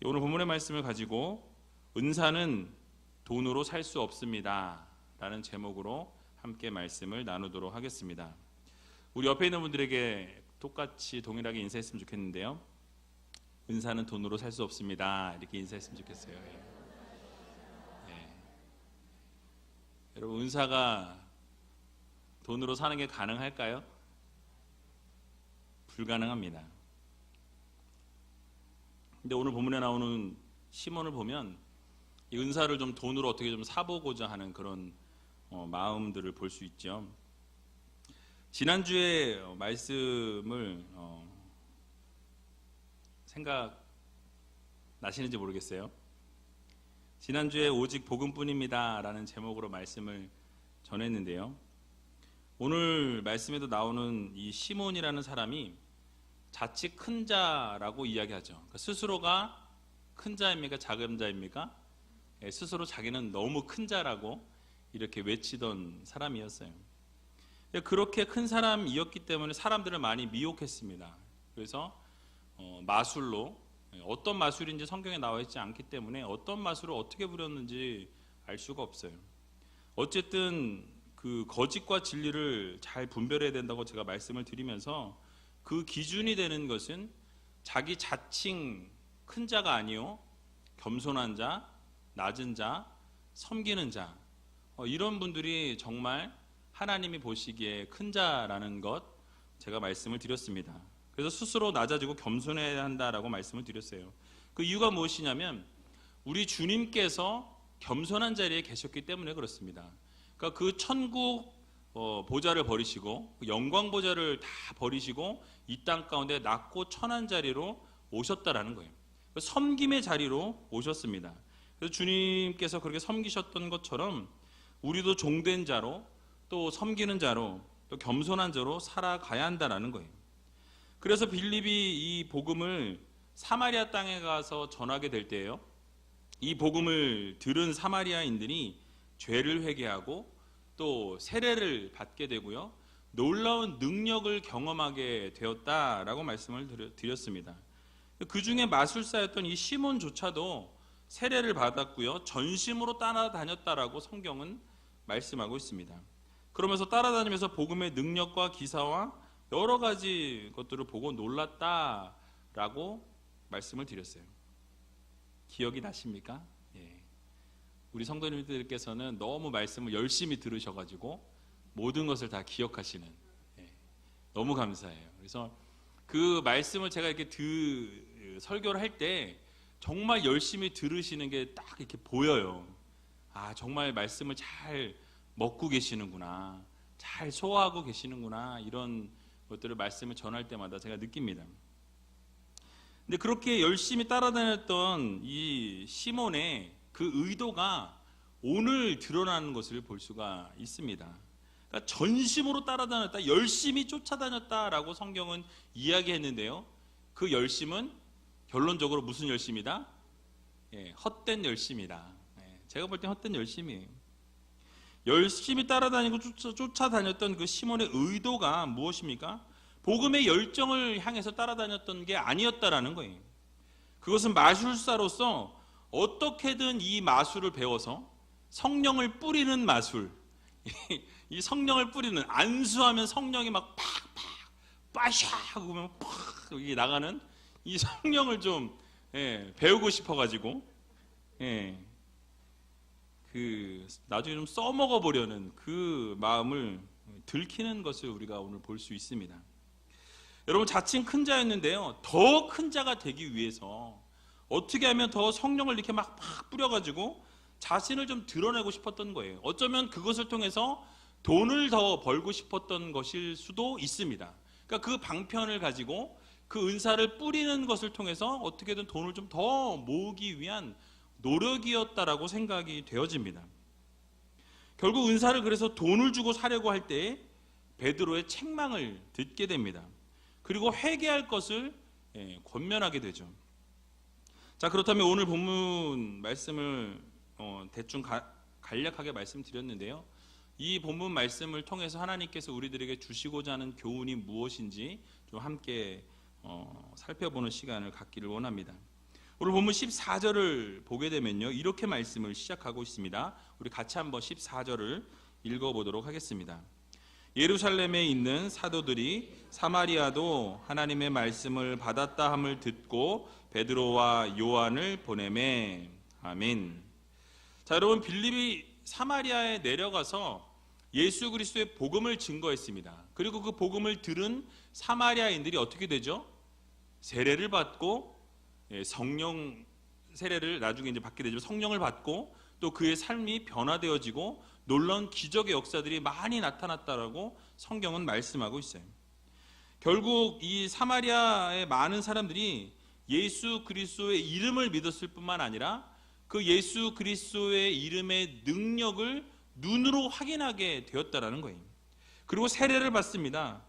오늘 본문의 말씀을 가지고 은사는 돈으로 살 수 없습니다 라는 제목으로 함께 말씀을 나누도록 하겠습니다. 우리 옆에 있는 분들에게 똑같이 동일하게 인사했으면 좋겠는데요. 은사는 돈으로 살 수 없습니다 이렇게 인사했으면 좋겠어요. 네. 여러분, 은사가 돈으로 사는 게 가능할까요? 불가능합니다. 근데 오늘 본문에 나오는 시몬을 보면 이 은사를 좀 돈으로 어떻게 좀 사보고자 하는 그런 마음들을 볼 수 있죠. 지난주에 말씀을 생각나시는지 모르겠어요. 지난주에 오직 복음뿐입니다 라는 제목으로 말씀을 전했는데요. 오늘 말씀에도 나오는 이 시몬이라는 사람이 자칫 큰 자라고 이야기하죠. 그러니까 스스로가 큰 자입니까? 작은 자입니까? 스스로 자기는 너무 큰 자라고 이렇게 외치던 사람이었어요. 그렇게 큰 사람이었기 때문에 사람들을 많이 미혹했습니다. 그래서 마술로, 어떤 마술인지 성경에 나와 있지 않기 때문에 어떤 마술을 어떻게 부렸는지 알 수가 없어요. 어쨌든 그 거짓과 진리를 잘 분별해야 된다고 제가 말씀을 드리면서 그 기준이 되는 것은 자기 자칭 큰 자가 아니요 겸손한 자, 낮은 자, 섬기는 자, 이런 분들이 정말 하나님이 보시기에 큰 자라는 것 제가 말씀을 드렸습니다. 그래서 스스로 낮아지고 겸손해야 한다라고 말씀을 드렸어요. 그 이유가 무엇이냐면 우리 주님께서 겸손한 자리에 계셨기 때문에 그렇습니다. 그러니까 그 천국 보좌를 버리시고 영광 보좌를 다 버리시고 이 땅 가운데 낮고 천한 자리로 오셨다라는 거예요. 섬김의 자리로 오셨습니다. 그래서 주님께서 그렇게 섬기셨던 것처럼 우리도 종된 자로 또 섬기는 자로 또 겸손한 자로 살아가야 한다라는 거예요. 그래서 빌립이 이 복음을 사마리아 땅에 가서 전하게 될 때예요. 이 복음을 들은 사마리아인들이 죄를 회개하고 또 세례를 받게 되고요. 놀라운 능력을 경험하게 되었다라고 말씀을 드렸습니다. 그 중에 마술사였던 이 시몬조차도 세례를 받았고요. 전심으로 따라다녔다라고 성경은 말씀하고 있습니다. 그러면서 따라다니면서 복음의 능력과 기사와 여러 가지 것들을 보고 놀랐다라고 말씀을 드렸어요. 기억이 나십니까? 예. 우리 성도님들께서는 너무 말씀을 열심히 들으셔가지고 모든 것을 다 기억하시는, 너무 감사해요. 그래서 그 말씀을 제가 이렇게 설교를 할 때 정말 열심히 들으시는 게 딱 이렇게 보여요. 아, 정말 말씀을 잘 먹고 계시는구나, 잘 소화하고 계시는구나, 이런 것들을 말씀을 전할 때마다 제가 느낍니다. 근데 그렇게 열심히 따라다녔던 이 시몬의 그 의도가 오늘 드러나는 것을 볼 수가 있습니다. 그러니까 전심으로 따라다녔다, 열심히 쫓아다녔다라고 성경은 이야기했는데요. 그 열심은 결론적으로 무슨 열심이다? 헛된 열심이다. 제가 볼 땐 헛된 열심이에요. 열심히 따라다니고 쫓아다녔던 그 시몬의 의도가 무엇입니까? 복음의 열정을 향해서 따라다녔던 게 아니었다라는 거예요. 그것은 마술사로서 어떻게든 이 마술을 배워서 성령을 뿌리는 마술, 이 성령을 뿌리는, 안수하면 성령이 막 팍팍 빠샤 하고 팍 여기 나가는 이 성령을 좀 배우고 싶어가지고 그 나중에 좀 써먹어 보려는 그 마음을 들키는 것을 우리가 오늘 볼 수 있습니다. 여러분, 자칭 큰 자였는데요, 더 큰 자가 되기 위해서 어떻게 하면 더 성령을 이렇게 막 뿌려가지고 자신을 좀 드러내고 싶었던 거예요. 어쩌면 그것을 통해서 돈을 더 벌고 싶었던 것일 수도 있습니다. 그러니까 그 방편을 가지고 그 은사를 뿌리는 것을 통해서 어떻게든 돈을 좀 더 모으기 위한 노력이었다라고 생각이 되어집니다. 결국 은사를 그래서 돈을 주고 사려고 할 때 베드로의 책망을 듣게 됩니다. 그리고 회개할 것을 권면하게 되죠. 자, 그렇다면 오늘 본문 말씀을 대충 간략하게 말씀드렸는데요. 이 본문 말씀을 통해서 하나님께서 우리들에게 주시고자 하는 교훈이 무엇인지 좀 함께 살펴보는 시간을 갖기를 원합니다. 오늘 본문 14절을 보게 되면요, 이렇게 말씀을 시작하고 있습니다. 우리 같이 한번 14절을 읽어보도록 하겠습니다. 예루살렘에 있는 사도들이 사마리아도 하나님의 말씀을 받았다 함을 듣고 베드로와 요한을 보내매. 아멘. 자, 여러분, 빌립이 사마리아에 내려가서 예수 그리스도의 복음을 증거했습니다. 그리고 그 복음을 들은 사마리아인들이 어떻게 되죠? 세례를 받고, 성령 세례를 나중에 이제 받게 되지만 성령을 받고, 또 그의 삶이 변화되어지고 놀라운 기적의 역사들이 많이 나타났다라고 성경은 말씀하고 있어요. 결국 이 사마리아의 많은 사람들이 예수 그리스도의 이름을 믿었을 뿐만 아니라 그 예수 그리스도의 이름의 능력을 눈으로 확인하게 되었다라는 거예요. 그리고 세례를 받습니다.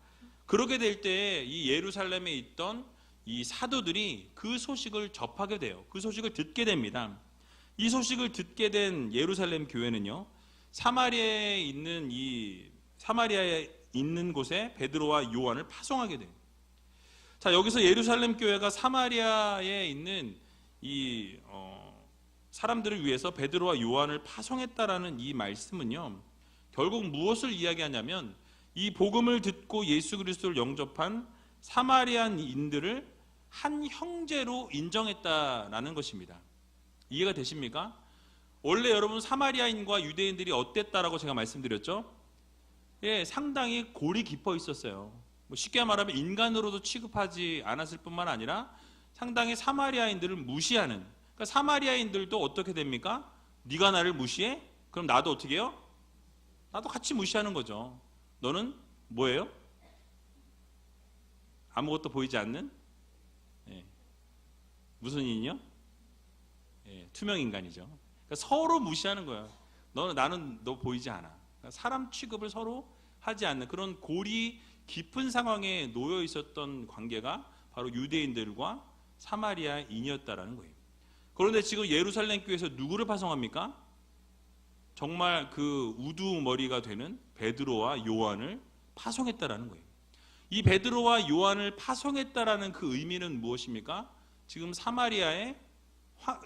그러게 될 때 이 예루살렘에 있던 이 사도들이 그 소식을 접하게 돼요. 그 소식을 듣게 됩니다. 이 소식을 듣게 된 예루살렘 교회는요, 사마리아에 있는 곳에 베드로와 요한을 파송하게 돼요. 자, 여기서 예루살렘 교회가 사마리아에 있는 이 사람들을 위해서 베드로와 요한을 파송했다라는 이 말씀은요, 결국 무엇을 이야기하냐면 이 복음을 듣고 예수 그리스도를 영접한 사마리아인들을 한 형제로 인정했다라는 것입니다. 이해가 되십니까? 원래 여러분 사마리아인과 유대인들이 어땠다라고 제가 말씀드렸죠? 예, 상당히 골이 깊어 있었어요. 쉽게 말하면 인간으로도 취급하지 않았을 뿐만 아니라 상당히 사마리아인들을 무시하는, 그러니까 사마리아인들도 어떻게 됩니까? 네가 나를 무시해? 그럼 나도 어떻게 해요? 나도 같이 무시하는 거죠. 너는 뭐예요? 아무것도 보이지 않는? 예. 무슨 인이요? 예, 투명 인간이죠. 그러니까 서로 무시하는 거예요. 나는 너 보이지 않아. 그러니까 사람 취급을 서로 하지 않는 그런 골이 깊은 상황에 놓여 있었던 관계가 바로 유대인들과 사마리아인이었다라는 거예요. 그런데 지금 예루살렘 교회에서 누구를 파송합니까? 정말 그 우두머리가 되는 베드로와 요한을 파송했다라는 거예요. 이 베드로와 요한을 파송했다라는 그 의미는 무엇입니까? 지금 사마리아의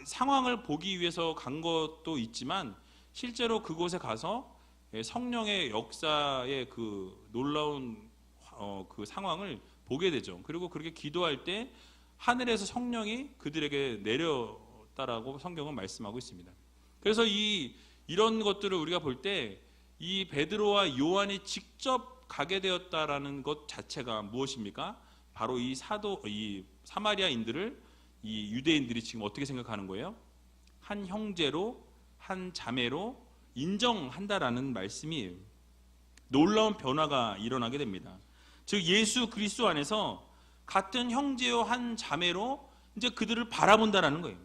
상황을 보기 위해서 간 것도 있지만 실제로 그곳에 가서 성령의 역사의 그 놀라운 그 상황을 보게 되죠. 그리고 그렇게 기도할 때 하늘에서 성령이 그들에게 내렸다라고 성경은 말씀하고 있습니다. 그래서 이런 것들을 우리가 볼 때 이 베드로와 요한이 직접 가게 되었다라는 것 자체가 무엇입니까? 바로 이 사마리아인들을 이 유대인들이 지금 어떻게 생각하는 거예요? 한 형제로, 한 자매로 인정한다라는 말씀이에요. 놀라운 변화가 일어나게 됩니다. 즉 예수 그리스도 안에서 같은 형제요 한 자매로 이제 그들을 바라본다라는 거예요.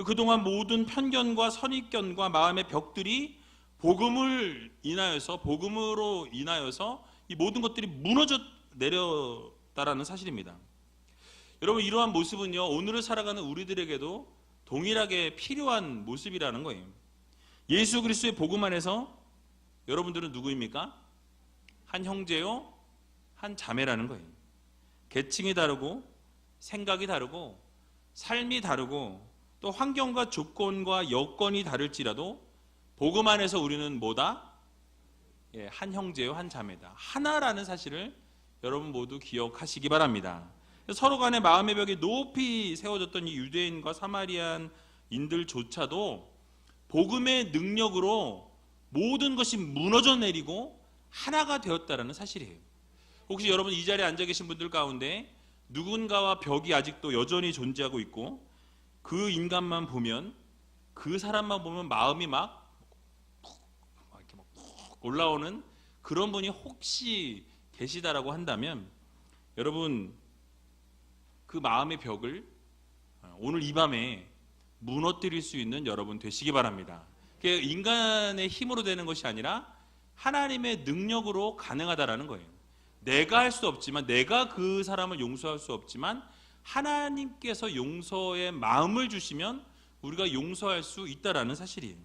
그동안 모든 편견과 선입견과 마음의 벽들이 복음으로 인하여서 이 모든 것들이 무너져 내렸다라는 사실입니다. 여러분, 이러한 모습은요, 오늘을 살아가는 우리들에게도 동일하게 필요한 모습이라는 거예요. 예수 그리스도의 복음 안에서 여러분들은 누구입니까? 한 형제요, 한 자매라는 거예요. 계층이 다르고 생각이 다르고 삶이 다르고 또 환경과 조건과 여건이 다를지라도 복음 안에서 우리는 뭐다? 한 형제요, 한 자매다. 하나라는 사실을 여러분 모두 기억하시기 바랍니다. 서로 간에 마음의 벽이 높이 세워졌던 이 유대인과 사마리아인들조차도 복음의 능력으로 모든 것이 무너져 내리고 하나가 되었다라는 사실이에요. 혹시 여러분 이 자리에 앉아 계신 분들 가운데 누군가와 벽이 아직도 여전히 존재하고 있고 그 인간만 보면, 그 사람만 보면 마음이 막 올라오는 그런 분이 혹시 계시다라고 한다면 여러분 그 마음의 벽을 오늘 이 밤에 무너뜨릴 수 있는 여러분 되시기 바랍니다. 그게 인간의 힘으로 되는 것이 아니라 하나님의 능력으로 가능하다라는 거예요. 내가 할 수 없지만, 내가 그 사람을 용서할 수 없지만 하나님께서 용서의 마음을 주시면 우리가 용서할 수 있다라는 사실이에요.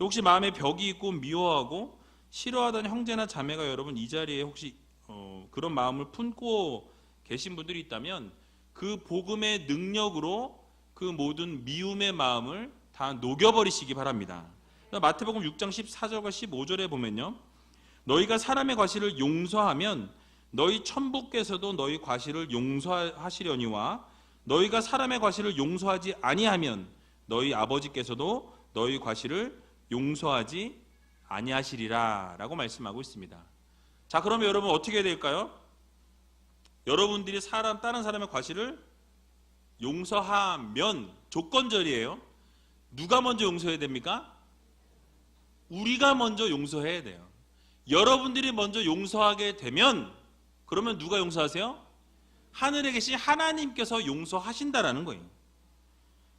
혹시 마음에 벽이 있고 미워하고 싫어하던 형제나 자매가 여러분 이 자리에 혹시 그런 마음을 품고 계신 분들이 있다면 그 복음의 능력으로 그 모든 미움의 마음을 다 녹여버리시기 바랍니다. 마태복음 6장 14절과 15절에 보면요, 너희가 사람의 과실을 용서하면 너희 천부께서도 너희 과실을 용서하시려니와 너희가 사람의 과실을 용서하지 아니하면 너희 아버지께서도 너희 과실을 용서하지 아니하시리라 라고 말씀하고 있습니다. 자, 그러면 여러분 어떻게 해야 될까요? 여러분들이 다른 사람의 과실을 용서하면 조건절이에요. 누가 먼저 용서해야 됩니까? 우리가 먼저 용서해야 돼요. 여러분들이 먼저 용서하게 되면 그러면 누가 용서하세요? 하늘에 계신 하나님께서 용서하신다라는 거예요.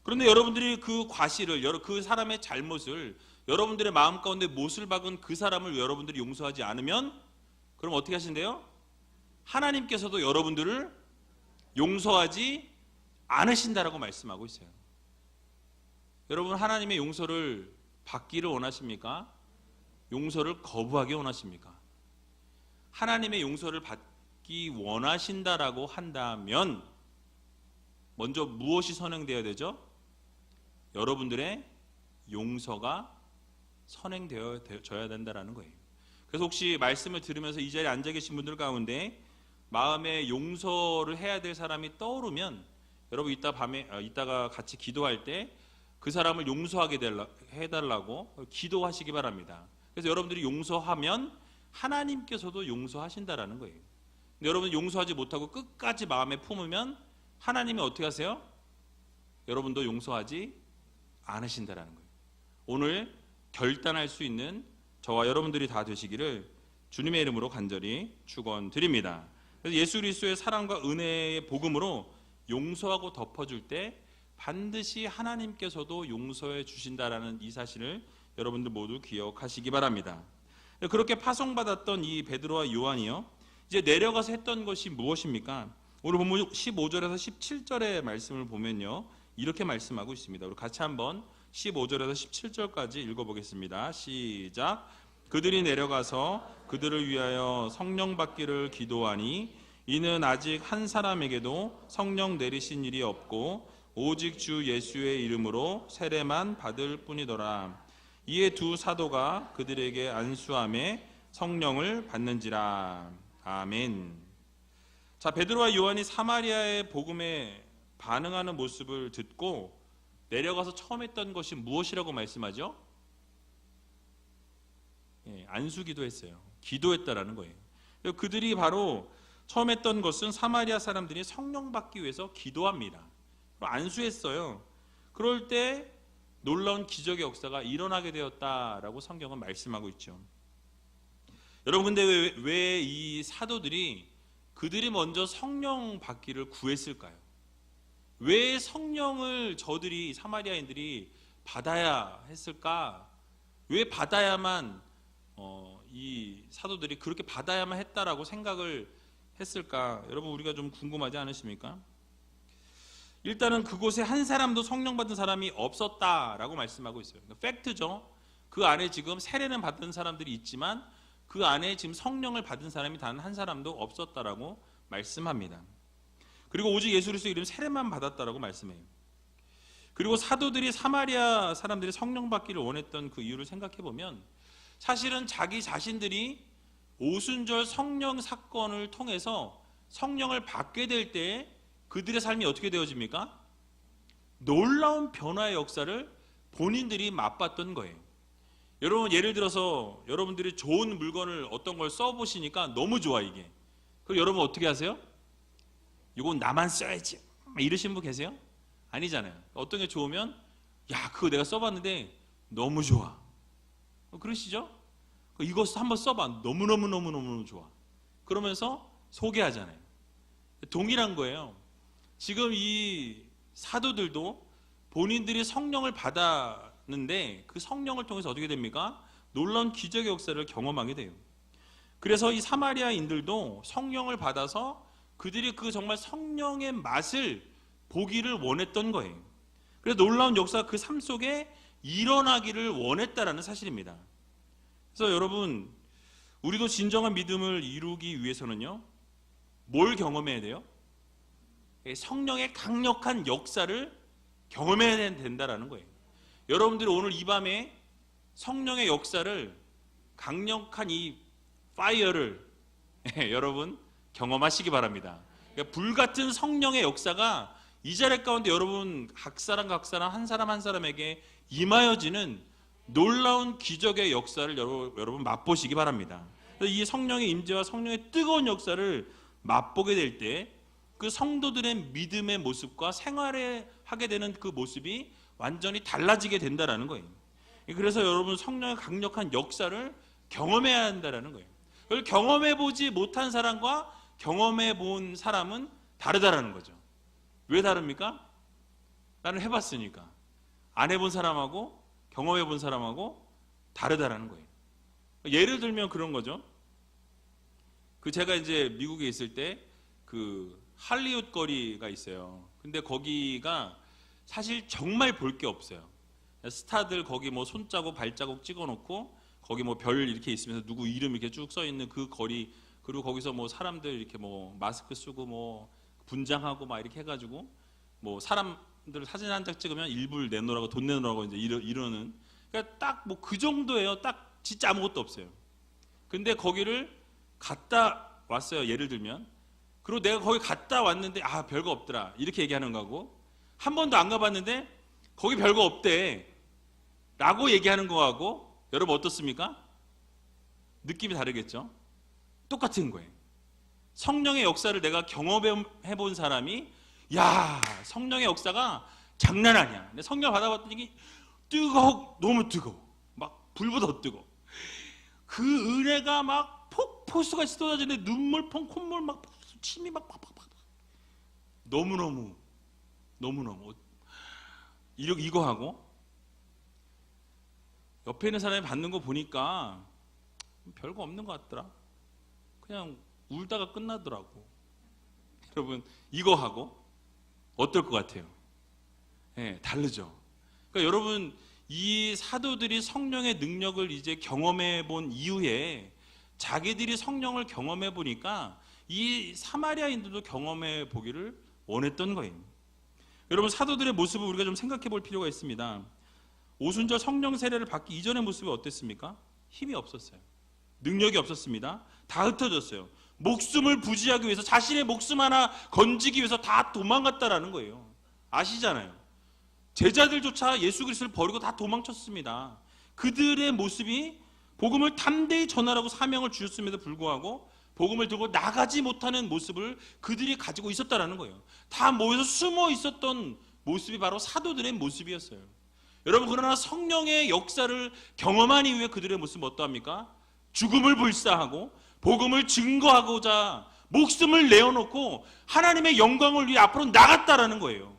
그런데 여러분들이 그 과실을, 그 사람의 잘못을, 여러분들의 마음 가운데 못을 박은 그 사람을 여러분들이 용서하지 않으면 그럼 어떻게 하신대요? 하나님께서도 여러분들을 용서하지 않으신다라고 말씀하고 있어요. 여러분, 하나님의 용서를 받기를 원하십니까? 용서를 거부하기 원하십니까? 하나님의 용서를 받기 원하신다라고 한다면 먼저 무엇이 선행되어야 되죠? 여러분들의 용서가 선행되어져야 된다라는 거예요. 그래서 혹시 말씀을 들으면서 이 자리에 앉아 계신 분들 가운데 마음에 용서를 해야 될 사람이 떠오르면 여러분 이따가 같이 기도할 때 그 사람을 용서하게 해달라고 기도하시기 바랍니다. 그래서 여러분들이 용서하면 하나님께서도 용서하신다라는 거예요. 근데 여러분 용서하지 못하고 끝까지 마음에 품으면 하나님이 어떻게 하세요? 여러분도 용서하지 않으신다라는 거예요. 오늘 결단할 수 있는 저와 여러분들이 다 되시기를 주님의 이름으로 간절히 축원드립니다. 그래서 예수 그리스도의 사랑과 은혜의 복음으로 용서하고 덮어줄 때 반드시 하나님께서도 용서해 주신다라는 이 사실을 여러분들 모두 기억하시기 바랍니다. 그렇게 파송받았던 이 베드로와 요한이요, 이제 내려가서 했던 것이 무엇입니까? 오늘 본문 15절에서 17절의 말씀을 보면요, 이렇게 말씀하고 있습니다. 우리 같이 한번 15절에서 17절까지 읽어보겠습니다. 시작. 그들이 내려가서 그들을 위하여 성령 받기를 기도하니 이는 아직 한 사람에게도 성령 내리신 일이 없고 오직 주 예수의 이름으로 세례만 받을 뿐이더라. 이에 두 사도가 그들에게 안수함에 성령을 받는지라. 아멘. 자, 베드로와 요한이 사마리아의 복음에 반응하는 모습을 듣고 내려가서 처음 했던 것이 무엇이라고 말씀하죠? 안수기도 했어요. 기도했다라는 거예요. 그들이 바로 처음 했던 것은 사마리아 사람들이 성령 받기 위해서 기도합니다. 안수했어요. 그럴 때 놀라운 기적의 역사가 일어나게 되었다라고 성경은 말씀하고 있죠. 여러분, 근데 왜 이 사도들이 그들이 먼저 성령 받기를 구했을까요? 왜 성령을 저들이 사마리아인들이 받아야 했을까? 왜 받아야만 이 사도들이 그렇게 받아야만 했다라고 생각을 했을까? 여러분, 우리가 좀 궁금하지 않으십니까? 일단은 그곳에 한 사람도 성령 받은 사람이 없었다라고 말씀하고 있어요. 팩트죠. 그 안에 지금 세례는 받은 사람들이 있지만 그 안에 지금 성령을 받은 사람이 단 한 사람도 없었다라고 말씀합니다. 그리고 오직 예수 그리스도 이름 세례만 받았다라고 말씀해요. 그리고 사도들이 사마리아 사람들이 성령 받기를 원했던 그 이유를 생각해 보면 사실은 자기 자신들이 오순절 성령 사건을 통해서 성령을 받게 될 때 그들의 삶이 어떻게 되어집니까? 놀라운 변화의 역사를 본인들이 맛봤던 거예요. 여러분, 예를 들어서 여러분들이 좋은 물건을 어떤 걸 써보시니까 너무 좋아 이게. 그럼 여러분 어떻게 하세요? 이건 나만 써야지 이러신 분 계세요? 아니잖아요. 어떤 게 좋으면 야, 그거 내가 써봤는데 너무 좋아. 그러시죠? 이거 한번 써봐. 너무너무 좋아. 그러면서 소개하잖아요. 동일한 거예요. 지금 이 사도들도 본인들이 성령을 받았는데 그 성령을 통해서 어떻게 됩니까? 놀라운 기적의 역사를 경험하게 돼요. 그래서 이 사마리아인들도 성령을 받아서 그들이 그 정말 성령의 맛을 보기를 원했던 거예요. 그래서 놀라운 역사가 그 삶 속에 일어나기를 원했다라는 사실입니다. 그래서 여러분, 우리도 진정한 믿음을 이루기 위해서는요, 뭘 경험해야 돼요? 성령의 강력한 역사를 경험해야 된다라는 거예요. 여러분들이 오늘 이 밤에 성령의 역사를, 강력한 이 파이어를 여러분 경험하시기 바랍니다. 그러니까 불같은 성령의 역사가 이 자리 가운데 여러분 각 사람 한 사람 한 사람에게 임하여지는 놀라운 기적의 역사를 여러분 맛보시기 바랍니다. 이 성령의 임재와 성령의 뜨거운 역사를 맛보게 될 때 그 성도들의 믿음의 모습과 생활에 하게 되는 그 모습이 완전히 달라지게 된다라는 거예요. 그래서 여러분 성령의 강력한 역사를 경험해야 한다라는 거예요. 그걸 경험해 보지 못한 사람과 경험해 본 사람은 다르다라는 거죠. 왜 다릅니까? 나는 해봤으니까. 안 해본 사람하고 경험해 본 사람하고 다르다라는 거예요. 예를 들면 그런 거죠. 제가 이제 미국에 있을 때 할리우드 거리가 있어요. 근데 거기가 사실 정말 볼 게 없어요. 스타들 거기 뭐 손자국 발자국 찍어놓고 거기 뭐 별 이렇게 있으면서 누구 이름 이렇게 쭉 써 있는 그 거리, 그리고 거기서 뭐 사람들 이렇게 뭐 마스크 쓰고 뭐 분장하고 막 이렇게 해가지고 뭐 사람들 사진 한 장 찍으면 일부를 내놓으라고 돈 내놓으라고 이제 이러는, 그러니까 딱 뭐 그 정도예요. 딱 진짜 아무것도 없어요. 근데 거기를 갔다 왔어요. 예를 들면. 그리고 내가 거기 갔다 왔는데 별거 없더라 이렇게 얘기하는 거고, 한 번도 안 가봤는데 거기 별거 없대 라고 얘기하는 거하고 여러분 어떻습니까? 느낌이 다르겠죠? 똑같은 거예요. 성령의 역사를 내가 경험해 본 사람이 성령의 역사가 장난 아니야. 근데 성령 받아봤더니 너무 뜨거워. 막 불보다 더 뜨거워. 그 은혜가 막 폭포수같이 쏟아지는데 눈물 펑 콧물 막 침이 막 팍팍팍. 너무너무 이거 하고 옆에 있는 사람이 받는 거 보니까 별거 없는 것 같더라. 그냥 울다가 끝나더라고. 여러분 이거 하고 어떨 것 같아요? 다르죠. 그러니까 여러분 이 사도들이 성령의 능력을 이제 경험해 본 이후에 자기들이 성령을 경험해 보니까 이 사마리아인들도 경험해 보기를 원했던 거예요. 여러분 사도들의 모습을 우리가 좀 생각해 볼 필요가 있습니다. 오순절 성령 세례를 받기 이전의 모습이 어땠습니까? 힘이 없었어요. 능력이 없었습니다. 다 흩어졌어요. 목숨을 부지하기 위해서, 자신의 목숨 하나 건지기 위해서 다 도망갔다라는 거예요. 아시잖아요. 제자들조차 예수 그리스도를 버리고 다 도망쳤습니다. 그들의 모습이 복음을 담대히 전하라고 사명을 주셨음에도 불구하고 복음을 들고 나가지 못하는 모습을 그들이 가지고 있었다라는 거예요. 다 모여서 숨어 있었던 모습이 바로 사도들의 모습이었어요. 여러분 그러나 성령의 역사를 경험한 이후에 그들의 모습은 어떠합니까? 죽음을 불사하고 복음을 증거하고자 목숨을 내어놓고 하나님의 영광을 위해 앞으로 나갔다라는 거예요.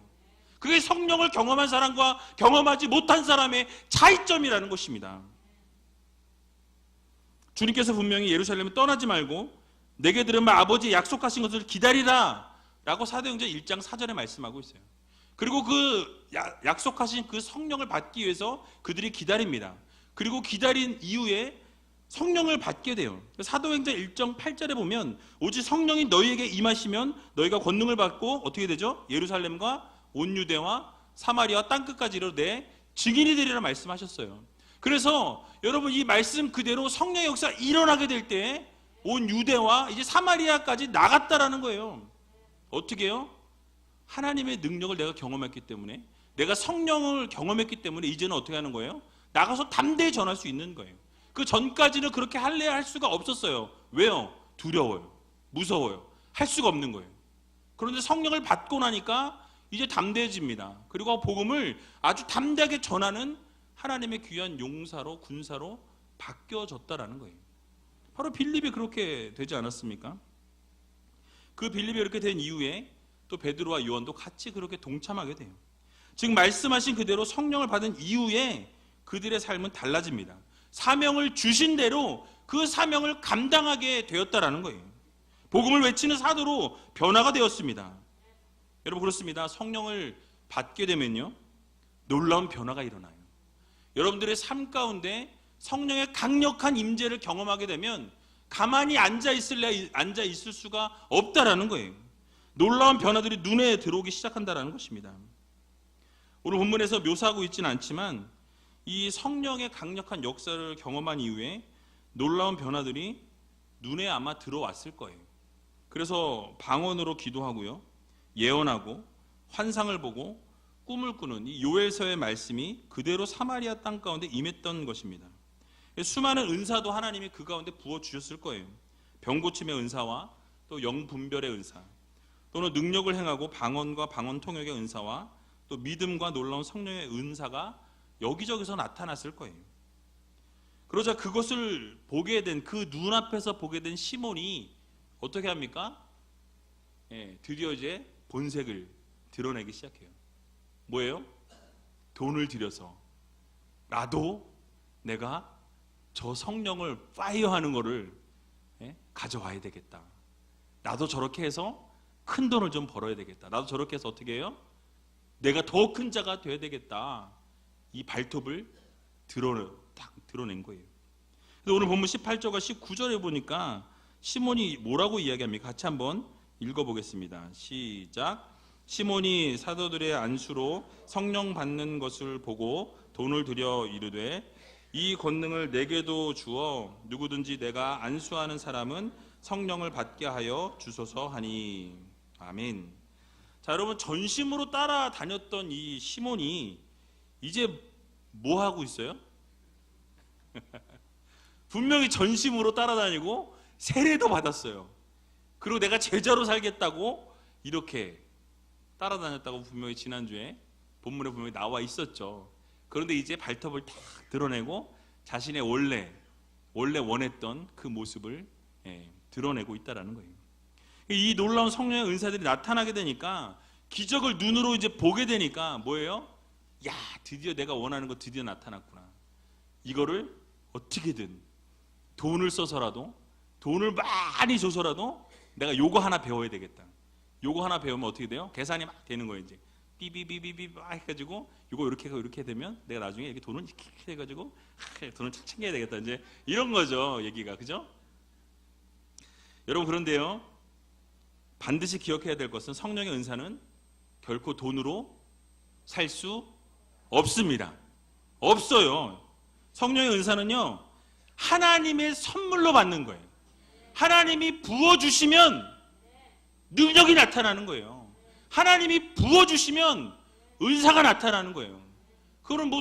그게 성령을 경험한 사람과 경험하지 못한 사람의 차이점이라는 것입니다. 주님께서 분명히 예루살렘을 떠나지 말고 내게 들은 말 아버지의 약속하신 것을 기다리라 라고 사도행전 1장 4절에 말씀하고 있어요. 그리고 그 약속하신 그 성령을 받기 위해서 그들이 기다립니다. 그리고 기다린 이후에 성령을 받게 돼요. 사도행전 1장 8절에 보면 오직 성령이 너희에게 임하시면 너희가 권능을 받고 어떻게 되죠? 예루살렘과 온 유대와 사마리아 땅끝까지 이르러 내 증인이 되리라 말씀하셨어요. 그래서 여러분 이 말씀 그대로 성령의 역사가 일어나게 될 때 온 유대와 이제 사마리아까지 나갔다라는 거예요. 어떻게 해요? 하나님의 능력을 내가 경험했기 때문에, 내가 성령을 경험했기 때문에 이제는 어떻게 하는 거예요? 나가서 담대히 전할 수 있는 거예요. 그 전까지는 그렇게 할 수가 없었어요. 왜요? 두려워요. 무서워요. 할 수가 없는 거예요. 그런데 성령을 받고 나니까 이제 담대해집니다. 그리고 복음을 아주 담대하게 전하는 하나님의 귀한 용사로, 군사로 바뀌어졌다라는 거예요. 바로 빌립이 그렇게 되지 않았습니까? 그 빌립이 이렇게 된 이후에 또 베드로와 요한도 같이 그렇게 동참하게 돼요. 즉 말씀하신 그대로 성령을 받은 이후에 그들의 삶은 달라집니다. 사명을 주신 대로 그 사명을 감당하게 되었다라는 거예요. 복음을 외치는 사도로 변화가 되었습니다. 여러분 그렇습니다. 성령을 받게 되면요 놀라운 변화가 일어나요. 여러분들의 삶 가운데 성령의 강력한 임재를 경험하게 되면 가만히 앉아 있을 수가 없다라는 거예요. 놀라운 변화들이 눈에 들어오기 시작한다라는 것입니다. 오늘 본문에서 묘사하고 있지는 않지만 이 성령의 강력한 역사를 경험한 이후에 놀라운 변화들이 눈에 아마 들어왔을 거예요. 그래서 방언으로 기도하고요, 예언하고 환상을 보고 꿈을 꾸는 이 요엘서의 말씀이 그대로 사마리아 땅 가운데 임했던 것입니다. 수많은 은사도 하나님이 그 가운데 부어주셨을 거예요. 병고침의 은사와 또 영분별의 은사, 또는 능력을 행하고 방언과 방언 통역의 은사와 또 믿음과 놀라운 성령의 은사가 여기저기서 나타났을 거예요. 그러자 그것을 보게 된, 그 눈앞에서 보게 된 시몬이 어떻게 합니까? 드디어 이제 본색을 드러내기 시작해요. 뭐예요? 돈을 들여서 나도 내가 저 성령을 파이어하는 거를 가져와야 되겠다. 나도 저렇게 해서 큰 돈을 좀 벌어야 되겠다. 나도 저렇게 해서 어떻게 해요? 내가 더 큰 자가 돼야 되겠다. 이 발톱을 드러낸 거예요. 그래서 오늘 본문 18절과 19절에 보니까 시몬이 뭐라고 이야기합니까? 같이 한번 읽어보겠습니다. 시작. 시몬이 사도들의 안수로 성령 받는 것을 보고 돈을 들여 이르되 이 권능을 내게도 주어 누구든지 내가 안수하는 사람은 성령을 받게 하여 주소서 하니. 아멘. 자, 여러분, 전심으로 따라다녔던 이 시몬이 이제 뭐 하고 있어요? 분명히 전심으로 따라다니고 세례도 받았어요. 그리고 내가 제자로 살겠다고 이렇게 따라다녔다고 분명히 지난주에 본문에 분명히 나와 있었죠. 그런데 이제 발톱을 탁 드러내고 자신의 원래 원했던 그 모습을 드러내고 있다라는 거예요. 이 놀라운 성령의 은사들이 나타나게 되니까, 기적을 눈으로 이제 보게 되니까 뭐예요? 야, 드디어 내가 원하는 거 드디어 나타났구나. 이거를 어떻게든 돈을 써서라도, 돈을 많이 줘서라도 내가 요거 하나 배워야 되겠다. 요거 하나 배우면 어떻게 돼요? 계산이 막 되는 거예요. 이제 삐삐삐삐삐 막 해가지고 요거 이렇게 하고 이렇게 되면 내가 나중에 이렇게 돈을 이렇게 해가지고 돈을 착 챙겨야 되겠다. 이제 이런 거죠, 얘기가. 그죠? 여러분, 그런데요, 반드시 기억해야 될 것은 성령의 은사는 결코 돈으로 살 수 없습니다. 없어요. 성령의 은사는요, 하나님의 선물로 받는 거예요. 하나님이 부어주시면 능력이 나타나는 거예요. 하나님이 부어주시면 은사가 나타나는 거예요. 그거는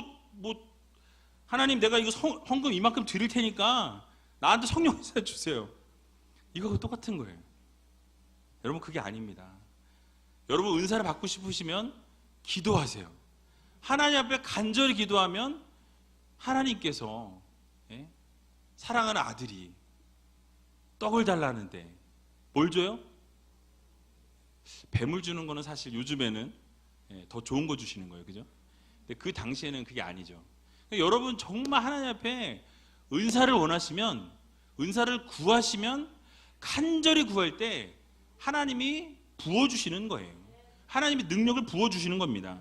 하나님, 내가 이거 헌금 이만큼 드릴 테니까 나한테 성령 은사 주세요. 이거하고 똑같은 거예요. 여러분, 그게 아닙니다. 여러분, 은사를 받고 싶으시면 기도하세요. 하나님 앞에 간절히 기도하면 하나님께서 사랑하는 아들이 떡을 달라는데 뭘 줘요? 뱀을 주는 거는 사실 요즘에는 더 좋은 거 주시는 거예요. 그죠? 근데 그 당시에는 그게 아니죠. 그러니까 여러분, 정말 하나님 앞에 은사를 원하시면, 은사를 구하시면, 간절히 구할 때 하나님이 부어주시는 거예요. 하나님이 능력을 부어주시는 겁니다.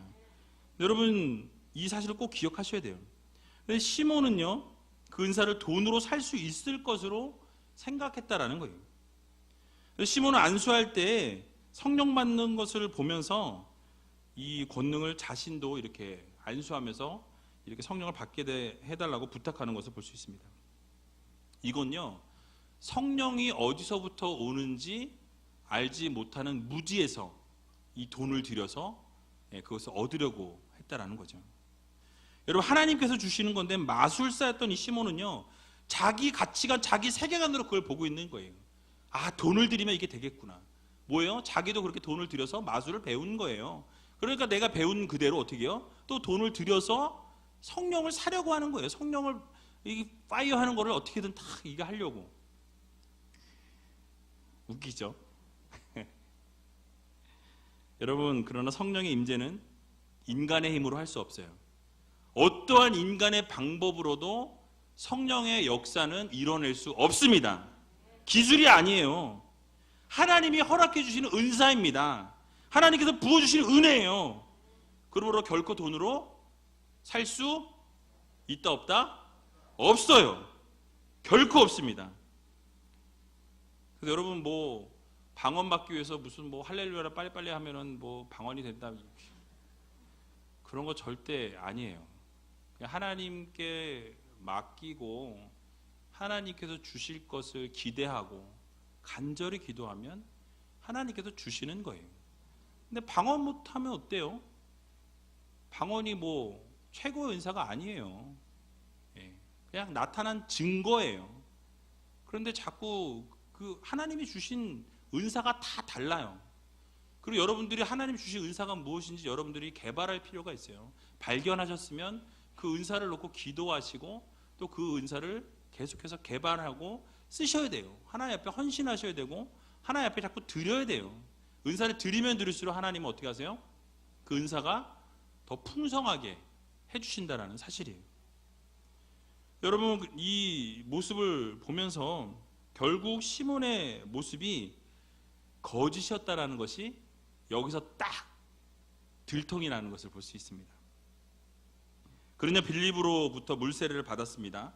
여러분, 이 사실을 꼭 기억하셔야 돼요. 시몬은요, 그 은사를 돈으로 살 수 있을 것으로 생각했다라는 거예요. 시몬은 안수할 때 성령 받는 것을 보면서 이 권능을 자신도 이렇게 안수하면서 이렇게 성령을 받게 해달라고 부탁하는 것을 볼 수 있습니다. 이건요, 성령이 어디서부터 오는지 알지 못하는 무지에서 이 돈을 들여서 그것을 얻으려고 했다라는 거죠. 여러분, 하나님께서 주시는 건데 마술사였던 이 시몬은요, 자기 가치관, 자기 세계관으로 그걸 보고 있는 거예요. 아, 돈을 들이면 이게 되겠구나. 뭐예요? 자기도 그렇게 돈을 들여서 마술을 배운 거예요. 그러니까 내가 배운 그대로 어떻게 해요? 또 돈을 들여서 성령을 사려고 하는 거예요. 성령을 파이어 하는 거를 어떻게든 다 이게 하려고. 웃기죠? 여러분, 그러나 성령의 임재는 인간의 힘으로 할 수 없어요. 어떠한 인간의 방법으로도 성령의 역사는 이뤄낼 수 없습니다. 기술이 아니에요. 하나님이 허락해 주시는 은사입니다. 하나님께서 부어주시는 은혜예요. 그러므로 결코 돈으로 살 수 있다 없다? 없어요. 결코 없습니다. 그래서 여러분, 방언 받기 위해서 무슨 할렐루야를 빨리빨리 하면은 방언이 된다. 그런 거 절대 아니에요. 그냥 하나님께 맡기고 하나님께서 주실 것을 기대하고 간절히 기도하면 하나님께서 주시는 거예요. 근데 방언 못하면 어때요? 방언이 뭐 최고의 은사가 아니에요. 예, 그냥 나타난 증거예요. 그런데 자꾸 그 하나님이 주신 은사가 다 달라요. 그리고 여러분들이 하나님 주신 은사가 무엇인지 여러분들이 개발할 필요가 있어요. 발견하셨으면 그 은사를 놓고 기도하시고 또 그 은사를 계속해서 개발하고 쓰셔야 돼요. 하나님 앞에 헌신하셔야 되고 하나님 앞에 자꾸 드려야 돼요. 은사를 드리면 드릴수록 하나님은 어떻게 하세요? 그 은사가 더 풍성하게 해주신다라는 사실이에요. 여러분, 이 모습을 보면서 결국 시몬의 모습이 거짓이었다라는 것이 여기서 딱 들통이 나는 것을 볼 수 있습니다. 그러냐 빌립으로부터 물세례를 받았습니다.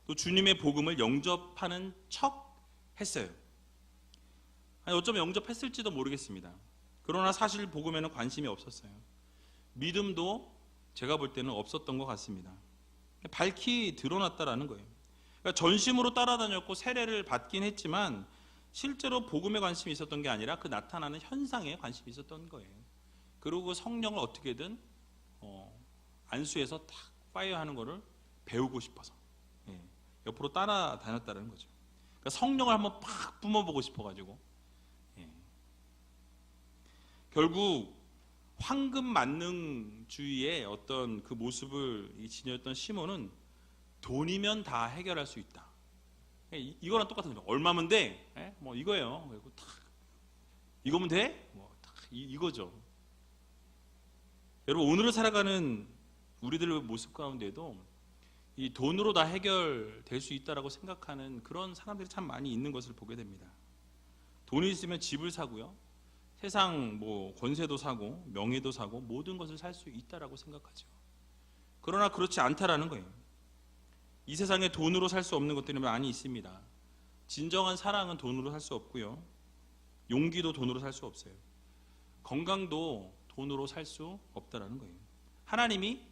또 주님의 복음을 영접하는 척 했어요. 아니, 어쩌면 영접했을지도 모르겠습니다. 그러나 사실 복음에는 관심이 없었어요. 믿음도 제가 볼 때는 없었던 것 같습니다. 밝히 드러났다라는 거예요. 그러니까 전심으로 따라다녔고 세례를 받긴 했지만 실제로 복음에 관심이 있었던 게 아니라 그 나타나는 현상에 관심이 있었던 거예요. 그리고 성령을 어떻게든 안수해서 탁 파이어하는 거를 배우고 싶어서 옆으로 따라다녔다는 거죠. 그러니까 성령을 한번 팍 뿜어보고 싶어가지고 결국 황금 만능주의의 어떤 그 모습을 지녔던 시몬은 돈이면 다 해결할 수 있다. 이거랑 똑같은 거죠. 얼마면 돼? 뭐 이거예요. 그리고 탁 이거면 돼? 뭐 탁 이거죠. 여러분, 오늘을 살아가는 우리들의 모습 가운데도 이 돈으로 다 해결될 수 있다라고 생각하는 그런 사람들이 참 많이 있는 것을 보게 됩니다. 돈이 있으면 집을 사고요. 세상 뭐 권세도 사고 명예도 사고 모든 것을 살 수 있다라고 생각하죠. 그러나 그렇지 않다라는 거예요. 이 세상에 돈으로 살 수 없는 것들이 많이 있습니다. 진정한 사랑은 돈으로 살 수 없고요. 용기도 돈으로 살 수 없어요. 건강도 돈으로 살 수 없다라는 거예요. 하나님이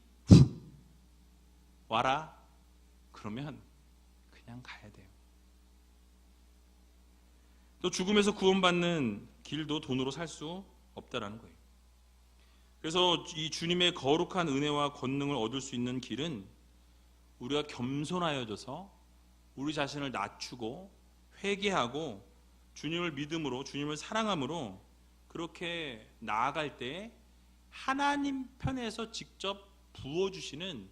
와라 그러면 그냥 가야 돼요. 또 죽음에서 구원받는 길도 돈으로 살 수 없다라는 거예요. 그래서 이 주님의 거룩한 은혜와 권능을 얻을 수 있는 길은 우리가 겸손하여져서 우리 자신을 낮추고 회개하고 주님을 믿음으로 주님을 사랑함으로 그렇게 나아갈 때 하나님 편에서 직접 부어주시는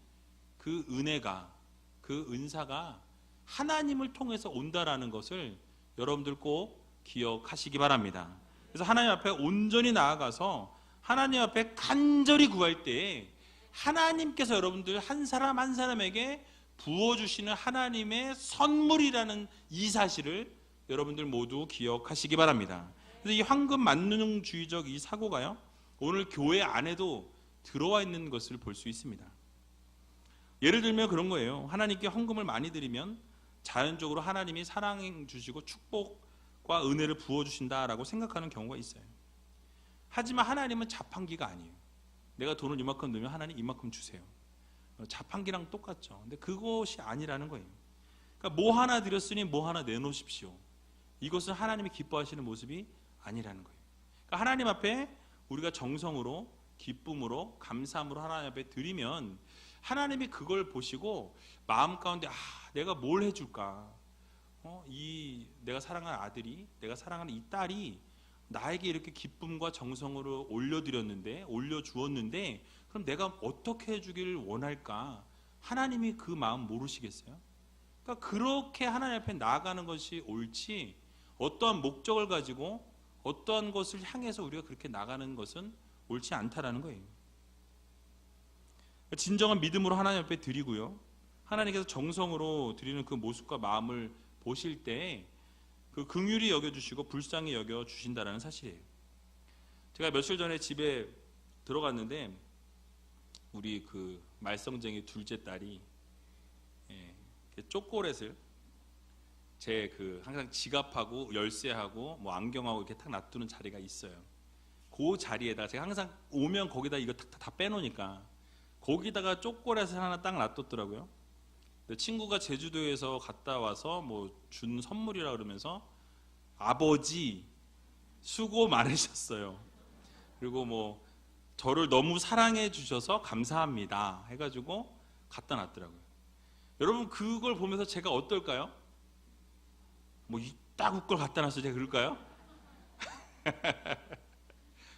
그 은혜가 그 은사가 하나님을 통해서 온다라는 것을 여러분들 꼭 기억하시기 바랍니다. 그래서 하나님 앞에 온전히 나아가서 하나님 앞에 간절히 구할 때 하나님께서 여러분들 한 사람 한 사람에게 부어주시는 하나님의 선물이라는 이 사실을 여러분들 모두 기억하시기 바랍니다. 그래서 이 황금 만능주의적 이 사고가요, 오늘 교회 안에도 들어와 있는 것을 볼 수 있습니다. 예를 들면 그런 거예요. 하나님께 헌금을 많이 드리면 자연적으로 하나님이 사랑 주시고 축복과 은혜를 부어주신다라고 생각하는 경우가 있어요. 하지만 하나님은 자판기가 아니에요. 내가 돈을 이만큼 넣으면 하나님 이만큼 주세요. 자판기랑 똑같죠. 근데 그것이 아니라는 거예요. 그러니까 뭐 하나 드렸으니 뭐 하나 내놓으십시오. 이것은 하나님이 기뻐하시는 모습이 아니라는 거예요. 그러니까 하나님 앞에 우리가 정성으로 기쁨으로 감사함으로 하나님 앞에 드리면 하나님이 그걸 보시고 마음 가운데 내가 뭘 해줄까? 이 내가 사랑하는 아들이, 내가 사랑하는 이 딸이 나에게 이렇게 기쁨과 정성으로 올려주었는데 그럼 내가 어떻게 해주기를 원할까? 하나님이 그 마음 모르시겠어요? 그러니까 그렇게 하나님 앞에 나아가는 것이 옳지, 어떠한 목적을 가지고 어떠한 것을 향해서 우리가 그렇게 나가는 것은 옳지 않다라는 거예요. 진정한 믿음으로 하나님 앞에 드리고요, 하나님께서 정성으로 드리는 그 모습과 마음을 보실 때 그 긍휼히 여겨주시고 불쌍히 여겨주신다는 사실이에요. 제가 며칠 전에 집에 들어갔는데 우리 그 말썽쟁이 둘째 딸이 초콜릿을 제 그 항상 지갑하고 열쇠하고 뭐 안경하고 이렇게 탁 놔두는 자리가 있어요. 그 자리에다 제가 항상 오면 거기다 이거 다 빼놓으니까 거기다가 초콜릿을 하나 딱 놔뒀더라고요. 근데 친구가 제주도에서 갔다 와서 뭐 준 선물이라 그러면서 아버지 수고 많으셨어요. 그리고 뭐 저를 너무 사랑해 주셔서 감사합니다 해가지고 갖다 놨더라고요. 여러분 그걸 보면서 제가 어떨까요? 뭐 이따구 걸 갖다 놨어 제가 그럴까요?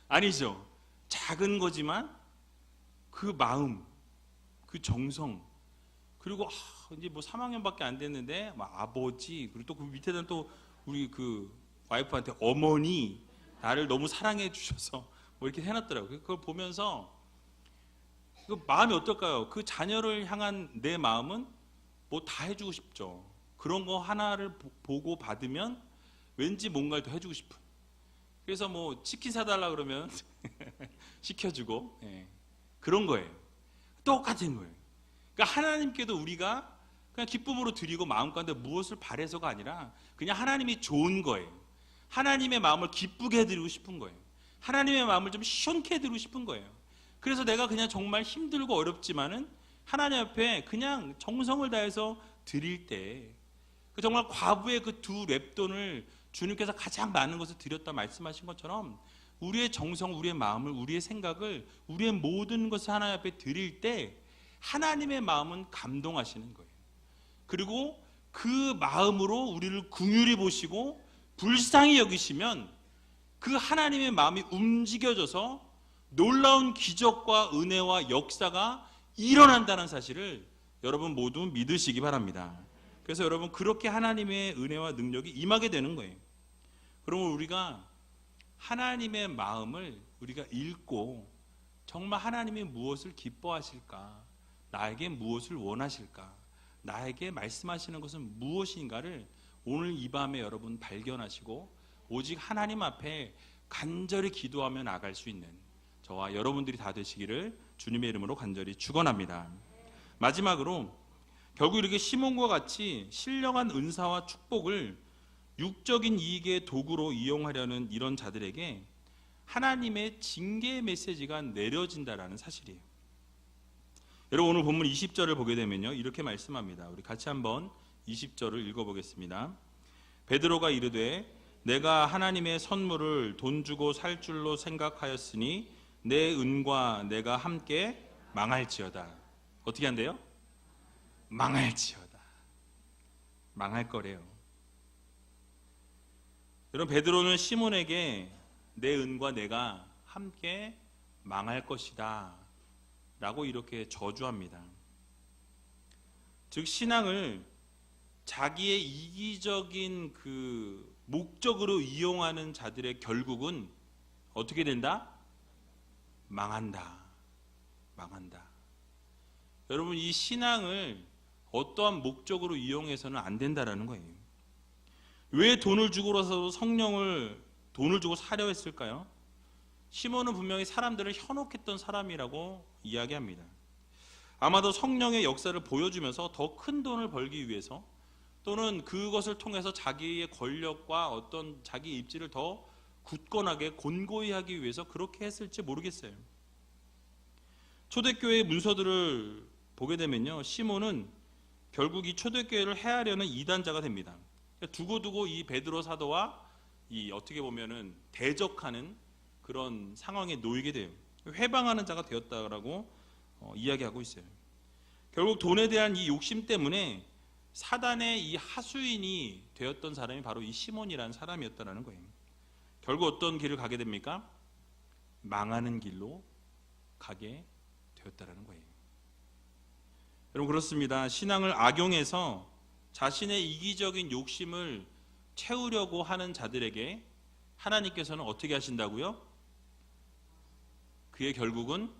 아니죠. 작은 거지만 그 마음, 그 정성, 그리고 이제 뭐 3학년밖에 안 됐는데 막 아버지, 그리고 또 그 밑에는 또 우리 그 와이프한테 어머니, 나를 너무 사랑해 주셔서 뭐 이렇게 해놨더라고요. 그걸 보면서 그 마음이 어떨까요? 그 자녀를 향한 내 마음은 뭐 다 해주고 싶죠. 그런 거 하나를 보고 받으면 왠지 뭔가를 더 해주고 싶은. 그래서 뭐 치킨 사달라 그러면 시켜주고, 예. 그런 거예요. 똑같은 거예요. 그러니까 하나님께도 우리가 그냥 기쁨으로 드리고 마음 가운데 무엇을 바래서가 아니라 그냥 하나님이 좋은 거예요. 하나님의 마음을 기쁘게 해드리고 싶은 거예요. 하나님의 마음을 좀 시원케 해드리고 싶은 거예요. 그래서 내가 그냥 정말 힘들고 어렵지만은 하나님 앞에 그냥 정성을 다해서 드릴 때 정말 과부의 그 두 랩돈을 주님께서 가장 많은 것을 드렸다 말씀하신 것처럼 우리의 정성, 우리의 마음을, 우리의 생각을, 우리의 모든 것을 하나님 앞에 드릴 때 하나님의 마음은 감동하시는 거예요. 그리고 그 마음으로 우리를 긍휼히 보시고 불쌍히 여기시면 그 하나님의 마음이 움직여져서 놀라운 기적과 은혜와 역사가 일어난다는 사실을 여러분 모두 믿으시기 바랍니다. 그래서 여러분 그렇게 하나님의 은혜와 능력이 임하게 되는 거예요. 그러면 우리가 하나님의 마음을 우리가 읽고 정말 하나님이 무엇을 기뻐하실까, 나에게 무엇을 원하실까, 나에게 말씀하시는 것은 무엇인가를 오늘 이 밤에 여러분 발견하시고 오직 하나님 앞에 간절히 기도하며 나갈 수 있는 저와 여러분들이 다 되시기를 주님의 이름으로 간절히 축원합니다. 마지막으로 결국 이렇게 시몬과 같이 신령한 은사와 축복을 육적인 이익의 도구로 이용하려는 이런 자들에게 하나님의 징계 메시지가 내려진다라는 사실이에요. 여러분 오늘 본문 20절을 보게 되면요 이렇게 말씀합니다. 우리 같이 한번 20절을 읽어보겠습니다. 베드로가 이르되 내가 하나님의 선물을 돈 주고 살 줄로 생각하였으니 내 은과 내가 함께 망할지어다. 어떻게 한대요? 망할지어다. 망할 거래요. 여러분 베드로는 시몬에게 내 은과 내가 함께 망할 것이다 라고 이렇게 저주합니다. 즉 신앙을 자기의 이기적인 그 목적으로 이용하는 자들의 결국은 어떻게 된다? 망한다. 망한다. 여러분 이 신앙을 어떠한 목적으로 이용해서는 안 된다라는 거예요. 왜 돈을 주고라도 성령을 돈을 주고 사려 했을까요? 시몬은 분명히 사람들을 현혹했던 사람이라고 이야기합니다. 아마도 성령의 역사를 보여주면서 더 큰 돈을 벌기 위해서 또는 그것을 통해서 자기의 권력과 어떤 자기 입지를 더 굳건하게 곤고히 하기 위해서 그렇게 했을지 모르겠어요. 초대교회의 문서들을 보게 되면요 시몬은 결국 이 초대교회를 해하려는 이단자가 됩니다. 두고두고 이 베드로 사도와 이 어떻게 보면은 대적하는 그런 상황에 놓이게 돼요. 회방하는 자가 되었다라고 이야기하고 있어요. 결국 돈에 대한 이 욕심 때문에 사단의 이 하수인이 되었던 사람이 바로 이 시몬이라는 사람이었다는 거예요. 결국 어떤 길을 가게 됩니까? 망하는 길로 가게 되었다는 거예요. 여러분 그렇습니다. 신앙을 악용해서 자신의 이기적인 욕심을 채우려고 하는 자들에게 하나님께서는 어떻게 하신다고요? 그의 결국은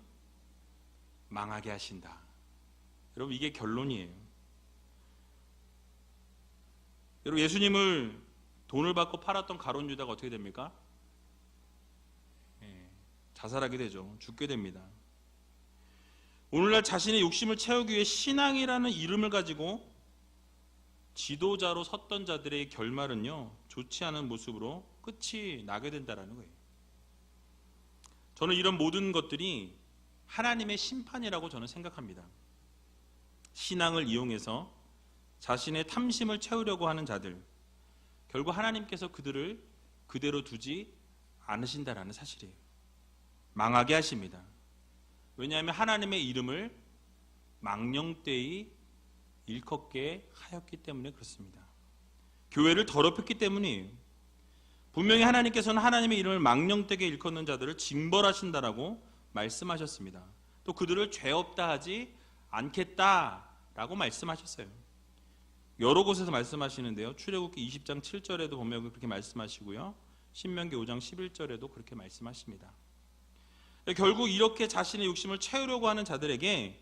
망하게 하신다. 여러분 이게 결론이에요. 여러분 예수님을 돈을 받고 팔았던 가룟 유다가 어떻게 됩니까? 자살하게 되죠. 죽게 됩니다. 오늘날 자신의 욕심을 채우기 위해 신앙이라는 이름을 가지고 지도자로 섰던 자들의 결말은요 좋지 않은 모습으로 끝이 나게 된다는 거예요. 저는 이런 모든 것들이 하나님의 심판이라고 저는 생각합니다. 신앙을 이용해서 자신의 탐심을 채우려고 하는 자들, 결국 하나님께서 그들을 그대로 두지 않으신다라는 사실이에요. 망하게 하십니다. 왜냐하면 하나님의 이름을 망령되이 일컫게 하였기 때문에 그렇습니다. 교회를 더럽혔기 때문이에요. 분명히 하나님께서는 하나님의 이름을 망령되게 일컫는 자들을 징벌하신다라고 말씀하셨습니다. 또 그들을 죄 없다 하지 않겠다라고 말씀하셨어요. 여러 곳에서 말씀하시는데요. 출애굽기 20장 7절에도 보면 그렇게 말씀하시고요. 신명기 5장 11절에도 그렇게 말씀하십니다. 결국 이렇게 자신의 욕심을 채우려고 하는 자들에게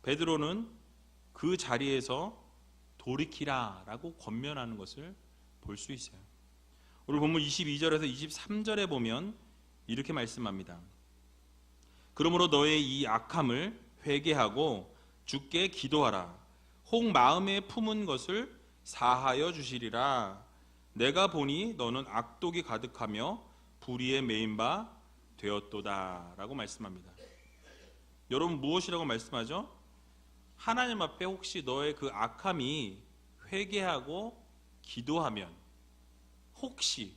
베드로는 그 자리에서 돌이키라라고 권면하는 것을 볼 수 있어요. 오늘 본문 22절에서 23절에 보면 이렇게 말씀합니다. 그러므로 너의 이 악함을 회개하고 주께 기도하라. 혹 마음에 품은 것을 사하여 주시리라. 내가 보니 너는 악독이 가득하며 불의에 매인 바 되었도다 라고 말씀합니다. 여러분 무엇이라고 말씀하죠? 하나님 앞에 혹시 너의 그 악함이 회개하고 기도하면, 혹시,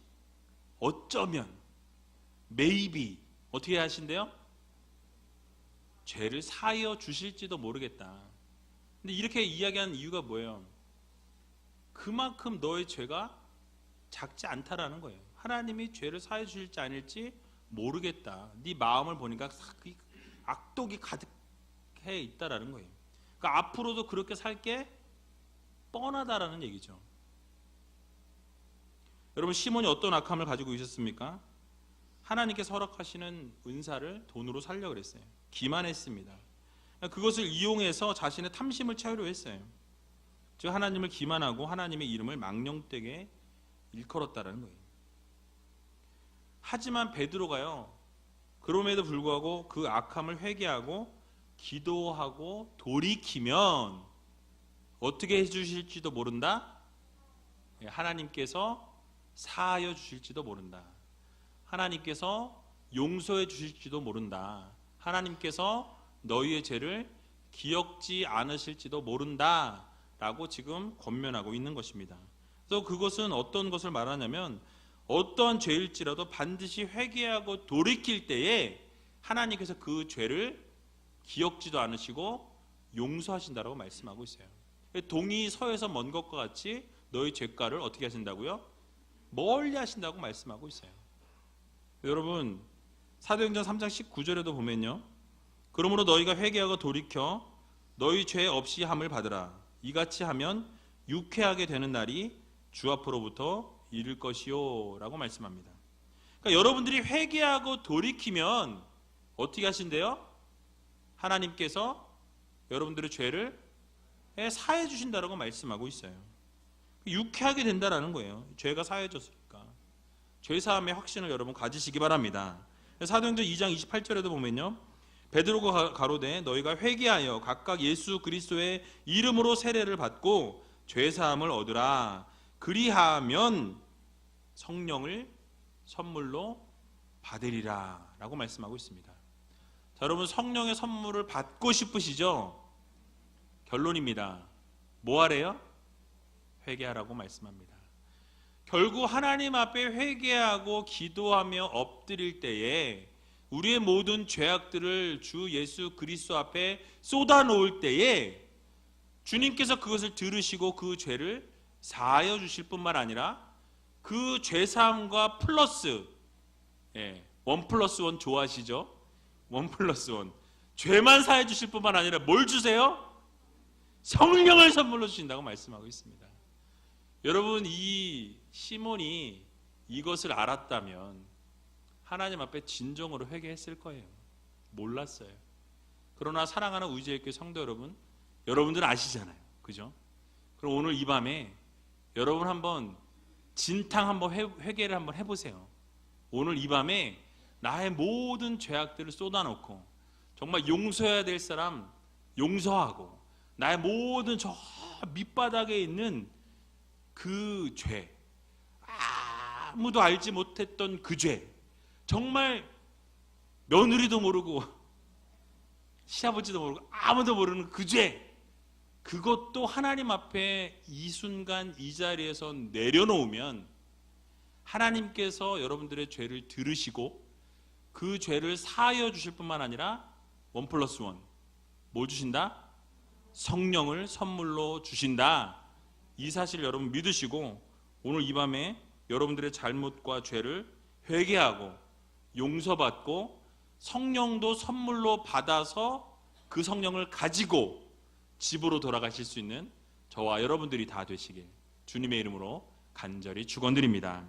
어쩌면, maybe 어떻게 하신대요? 죄를 사하여 주실지도 모르겠다. 근데 이렇게 이야기하는 이유가 뭐예요? 그만큼 너의 죄가 작지 않다라는 거예요. 하나님이 죄를 사하여 주실지 아닐지 모르겠다. 네 마음을 보니까 악독이 가득해 있다라는 거예요. 그러니까 앞으로도 그렇게 살게 뻔하다라는 얘기죠. 여러분 시몬이 어떤 악함을 가지고 있었습니까? 하나님께서 허락하시는 은사를 돈으로 살려고 그랬어요. 기만했습니다. 그것을 이용해서 자신의 탐심을 채우려 했어요. 즉 하나님을 기만하고 하나님의 이름을 망령되게 일컬었다라는 거예요. 하지만 베드로가요, 그럼에도 불구하고 그 악함을 회개하고 기도하고 돌이키면 어떻게 해주실지도 모른다? 하나님께서 사하여 주실지도 모른다. 하나님께서 용서해 주실지도 모른다. 하나님께서 너희의 죄를 기억지 않으실지도 모른다 라고 지금 권면하고 있는 것입니다. 그래서 그것은 어떤 것을 말하냐면 어떤 죄일지라도 반드시 회개하고 돌이킬 때에 하나님께서 그 죄를 기억지도 않으시고 용서하신다라고 말씀하고 있어요. 동이 서에서 먼 것과 같이 너희 죄가를 어떻게 하신다고요? 멀리 하신다고 말씀하고 있어요. 여러분 사도행전 3장 19절에도 보면요, 그러므로 너희가 회개하고 돌이켜 너희 죄 없이 함을 받으라. 이같이 하면 유쾌하게 되는 날이 주 앞으로부터 이를 것이요 라고 말씀합니다. 그러니까 여러분들이 회개하고 돌이키면 어떻게 하신대요? 하나님께서 여러분들의 죄를 사해 주신다라고 말씀하고 있어요. 유쾌하게 된다라는 거예요. 죄가 사해졌으니까. 죄사함의 확신을 여러분 가지시기 바랍니다. 사도행전 2장 28절에도 보면요, 베드로가 가로되 너희가 회개하여 각각 예수 그리스도의 이름으로 세례를 받고 죄사함을 얻으라. 그리하면 성령을 선물로 받으리라 라고 말씀하고 있습니다. 자, 여러분 성령의 선물을 받고 싶으시죠? 결론입니다. 뭐 하래요? 회개하라고 말씀합니다. 결국 하나님 앞에 회개하고 기도하며 엎드릴 때에 우리의 모든 죄악들을 주 예수 그리스도 앞에 쏟아놓을 때에 주님께서 그것을 들으시고 그 죄를 사하여 주실 뿐만 아니라 그 죄사함과 플러스, 1+1 좋아하시죠? 1+1 죄만 사해 주실 뿐만 아니라 뭘 주세요? 성령을 선물로 주신다고 말씀하고 있습니다. 여러분 이 시몬이 이것을 알았다면 하나님 앞에 진정으로 회개했을 거예요. 몰랐어요. 그러나 사랑하는 우지의교회 성도 여러분, 여러분들은 아시잖아요. 그죠? 그럼 오늘 이 밤에 여러분 한번 진탕 한번 회개를 한번 해보세요. 오늘 이 밤에 나의 모든 죄악들을 쏟아놓고 정말 용서해야 될 사람 용서하고 나의 모든 저 밑바닥에 있는 그 죄, 아무도 알지 못했던 그 죄, 정말 며느리도 모르고 시아버지도 모르고 아무도 모르는 그 죄, 그것도 하나님 앞에 이 순간 이 자리에서 내려놓으면 하나님께서 여러분들의 죄를 들으시고 그 죄를 사하여 주실 뿐만 아니라 1+1 뭐 주신다? 성령을 선물로 주신다. 이 사실을 여러분 믿으시고 오늘 이 밤에 여러분들의 잘못과 죄를 회개하고 용서받고 성령도 선물로 받아서 그 성령을 가지고 집으로 돌아가실 수 있는 저와 여러분들이 다 되시길 주님의 이름으로 간절히 축원드립니다.